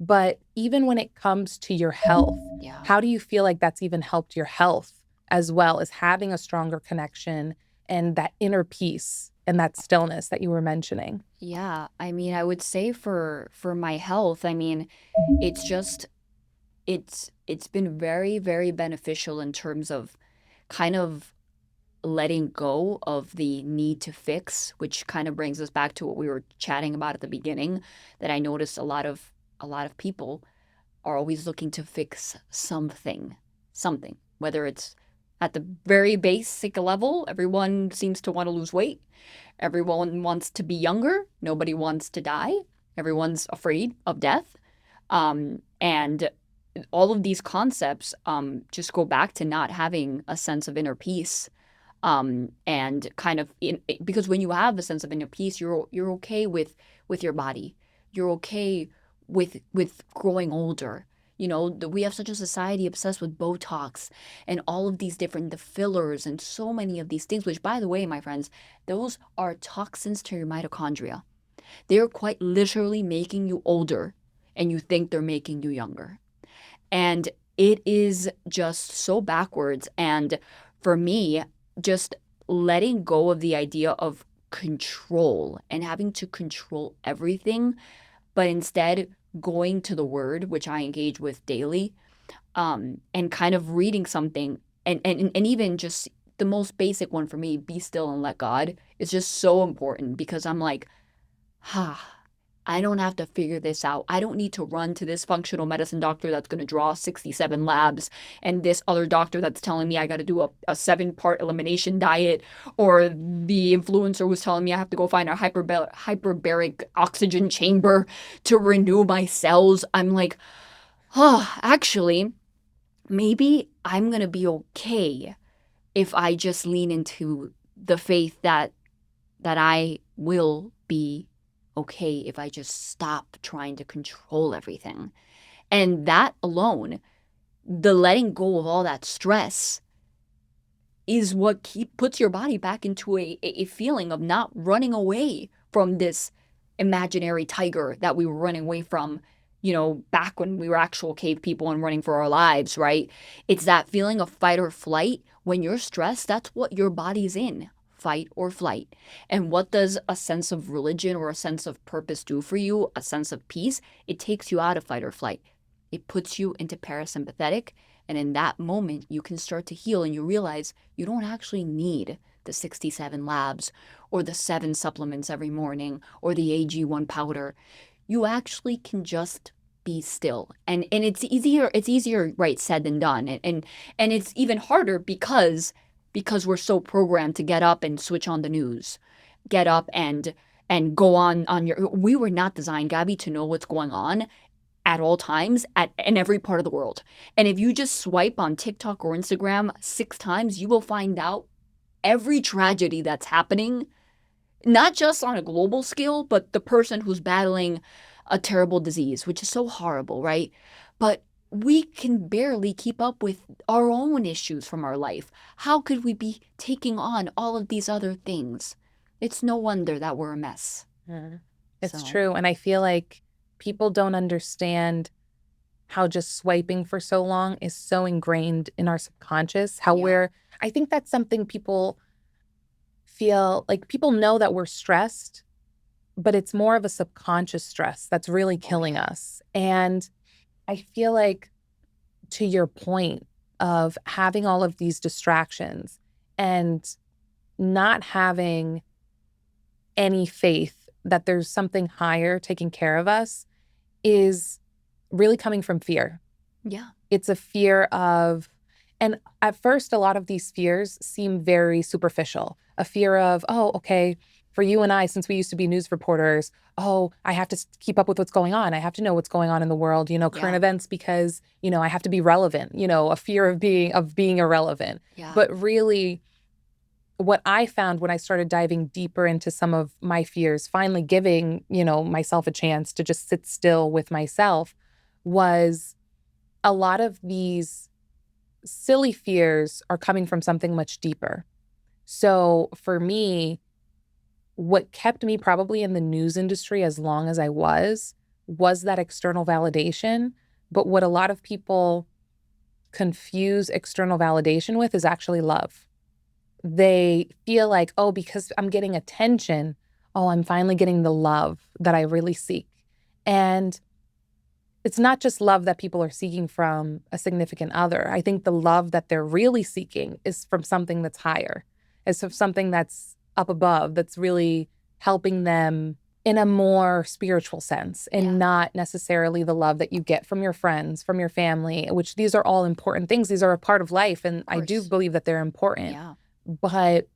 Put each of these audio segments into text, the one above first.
But even when it comes to your health, Yeah. how do you feel like that's even helped your health as well as having a stronger connection and that inner peace and that stillness that you were mentioning? Yeah. I mean, I would say for my health, I mean, it's just it's been very, very beneficial in terms of kind of letting go of the need to fix, which kind of brings us back to what we were chatting about at the beginning, that I noticed a lot of people are always looking to fix something, whether it's at the very basic level, everyone seems to want to lose weight. Everyone wants to be younger. Nobody wants to die. Everyone's afraid of death. And all of these concepts just go back to not having a sense of inner peace. And kind of because when you have a sense of inner peace, you're okay with your body. You're okay with growing older. We have such a society obsessed with Botox and all of these different the fillers and so many of these things, which by the way, my friends, those are toxins to your mitochondria. They're quite literally making you older and you think they're making you younger. And it is just so backwards. And for me, just letting go of the idea of control and having to control everything, but instead going to the word, which I engage with daily, and kind of reading something and even just the most basic one for me, be still and let God, is just so important because I'm like, ah, I don't have to figure this out. I don't need to run to this functional medicine doctor that's going to draw 67 labs and this other doctor that's telling me I got to do a 7-part elimination diet, or the influencer was telling me I have to go find a hyperbaric oxygen chamber to renew my cells. I'm like, oh, actually, maybe I'm going to be okay if I just lean into the faith that I will be okay if I just stop trying to control everything. And that alone, the letting go of all that stress is what puts your body back into a feeling of not running away from this imaginary tiger that we were running away from, back when we were actual cave people and running for our lives, right? It's that feeling of fight or flight. When you're stressed, that's what your body's in, fight or flight. And what does a sense of religion or a sense of purpose do for you? A sense of peace? It takes you out of fight or flight. It puts you into parasympathetic. And in that moment, you can start to heal and you realize you don't actually need the 67 labs or the 7 supplements every morning or the AG1 powder. You actually can just be still. And it's easier right said than done. And it's even harder because we're so programmed to get up and switch on the news. Get up and go on your we were not designed, Gabby, to know what's going on at all times in every part of the world. And if you just swipe on TikTok or Instagram 6 times, you will find out every tragedy that's happening, not just on a global scale, but the person who's battling a terrible disease, which is so horrible, right? But we can barely keep up with our own issues from our life. How could we be taking on all of these other things? It's no wonder that we're a mess. Mhm. It's So, true. And I feel like people don't understand how just swiping for so long is so ingrained in our subconscious. yeah, I think that's something people feel like people know that we're stressed, but it's more of a subconscious stress that's really oh killing yeah, us. And I feel like, to your point of having all of these distractions and not having any faith that there's something higher taking care of us is really coming from fear. yeah, It's a fear of, and at first, a lot of these fears seem very superficial. A fear of, oh, okay, for you and I, since we used to be news reporters, oh, I have to keep up with what's going on. I have to know what's going on in the world, current yeah, events because, I have to be relevant, a fear of being irrelevant. yeah, But really, what I found when I started diving deeper into some of my fears, finally giving, myself a chance to just sit still with myself, was a lot of these silly fears are coming from something much deeper. So for me, what kept me probably in the news industry as long as I was was that external validation. But what a lot of people confuse external validation with is actually love. They feel like, oh, because I'm getting attention, oh, I'm finally getting the love that I really seek. And it's not just love that people are seeking from a significant other. I think the love that they're really seeking is from something that's higher, is from something that's up above, that's really helping them in a more spiritual sense, and Yeah, not necessarily the love that you get from your friends, from your family, which these are all important things. These are a part of life. And of I do course. believe that they're important, Yeah. but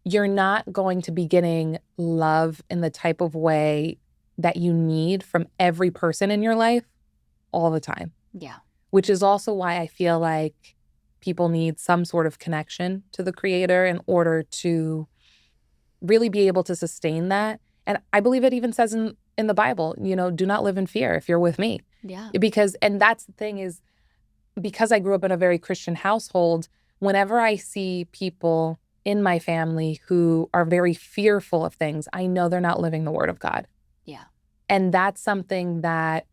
you're not going to be getting love in the type of way that you need from every person in your life all the time, Yeah. which is also why I feel like people need some sort of connection to the creator in order to really be able to sustain that. And I believe it even says in the Bible, do not live in fear if you're with me. Yeah. Because and that's the thing is, because I grew up in a very Christian household, whenever I see people in my family who are very fearful of things, I know they're not living the word of God. Yeah. And that's something that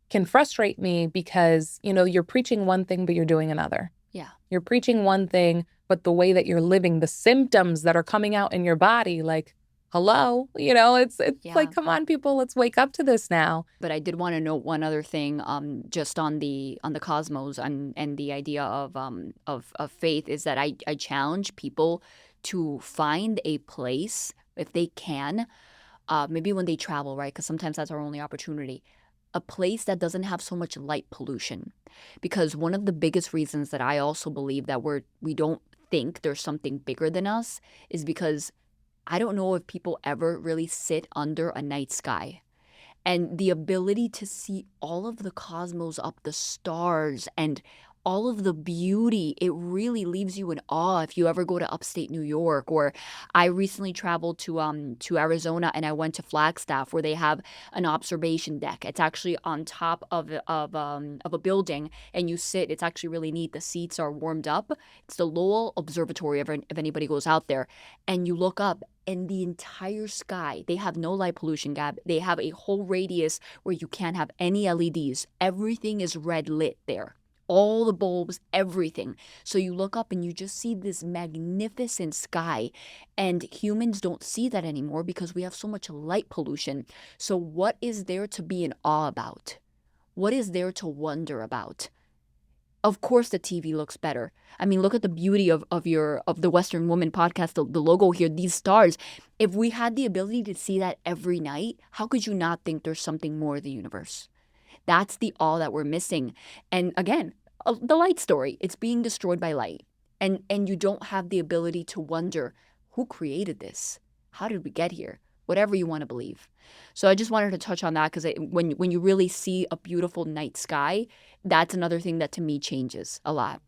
can frustrate me because, you're preaching one thing, but you're doing another. Yeah. You're preaching one thing, but the way that you're living, the symptoms that are coming out in your body, like, hello, it's like, Yeah. come on, people, let's wake up to this now. But I did want to note one other thing, just on the cosmos and the idea of faith is that I challenge people to find a place if they can, maybe when they travel, right? Because sometimes that's our only opportunity. A place that doesn't have so much light pollution, because one of the biggest reasons that I also believe that we don't think there's something bigger than us is because I don't know if people ever really sit under a night sky and the ability to see all of the cosmos up, the stars, and all of the beauty. It really leaves you in awe if you ever go to upstate New York. Or I recently traveled to Arizona and I went to Flagstaff where they have an observation deck. It's actually on top of a building and you sit. It's actually really neat. The seats are warmed up. It's the Lowell Observatory if anybody goes out there, and you look up and the entire sky, they have no light pollution, Gab. They have a whole radius where you can't have any LEDs. Everything is red lit there. All the bulbs, everything. So you look up and you just see this magnificent sky. And humans don't see that anymore because we have so much light pollution. So, what is there to be in awe about? What is there to wonder about? Of course the TV looks better. I mean, look at the beauty of the Western Woman podcast, the logo here, these stars. If we had the ability to see that every night, how could you not think there's something more in the universe? That's the all that we're missing. And again, the light story, it's being destroyed by light. And you don't have the ability to wonder who created this? How did we get here? Whatever you want to believe. So I just wanted to touch on that because when you really see a beautiful night sky, that's another thing that to me changes a lot.